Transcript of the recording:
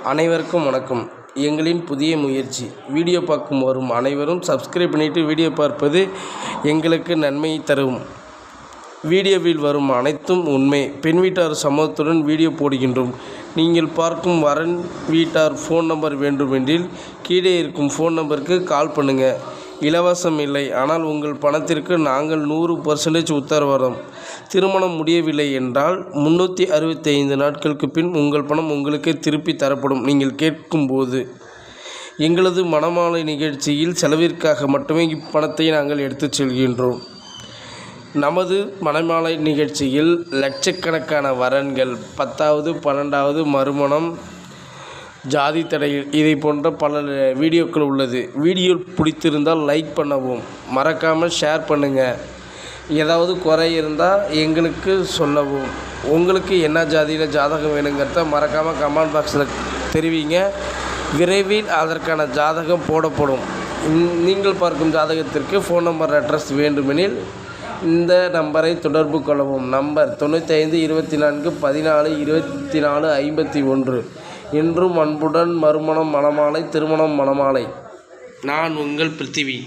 அனைவருக்கும் வணக்கம். எங்களின் புதிய முயற்சி. வீடியோ பார்க்கும் வரும் அனைவரும் சப்ஸ்கிரைப் பண்ணிவிட்டு வீடியோ பார்ப்பது எங்களுக்கு நன்மையை தரும். வீடியோவில் வரும் அனைத்தும் உண்மை. பெண் வீட்டார் சம்மதத்துடன் வீடியோ போடுகின்றோம். நீங்கள் பார்க்கும் வரன் வீட்டார் ஃபோன் நம்பர் வேண்டுமென்றில் கீழே இருக்கும் ஃபோன் நம்பருக்கு கால் பண்ணுங்கள். இலவசம் இல்லை. ஆனால் உங்கள் பணத்திற்கு நாங்கள் 100% உத்தரவாதம். திருமணம் முடியவில்லை என்றால் 365 நாட்களுக்கு பின் உங்கள் பணம் உங்களுக்கே திருப்பி தரப்படும். நீங்கள் கேட்கும்போது எங்களது மணமாலை நிகழ்ச்சியில் செலவிற்காக மட்டுமே இப்பணத்தை நாங்கள் எடுத்துச் செல்கின்றோம். நமது மணமாலை நிகழ்ச்சியில் லட்சக்கணக்கான வரன்கள், 10வது 12வது மறுமணம், ஜாதி தடையில் இதை போன்ற பல வீடியோக்கள் உள்ளது. வீடியோ பிடித்திருந்தால் லைக் பண்ணவும், மறக்காமல் ஷேர் பண்ணுங்கள். ஏதாவது குறை இருந்தால் எங்களுக்கு சொல்லவும். உங்களுக்கு என்ன ஜாதியில் ஜாதகம் வேணுங்கிறத மறக்காமல் கமெண்ட் பாக்ஸில் தெரிவிங்க. விரைவில் அதற்கான ஜாதகம் போடப்படும். நீங்கள் பார்க்கும் ஜாதகத்திற்கு ஃபோன் நம்பர் அட்ரஸ் வேண்டுமெனில் இந்த நம்பரை தொடர்பு கொள்ளவும். நம்பர் 95 24 14 24 51. என்றும் அன்புடன் மறுமணம் மணமாலை, திருமணம் மணமாலை. நான் உங்கள் பிருத்திவி.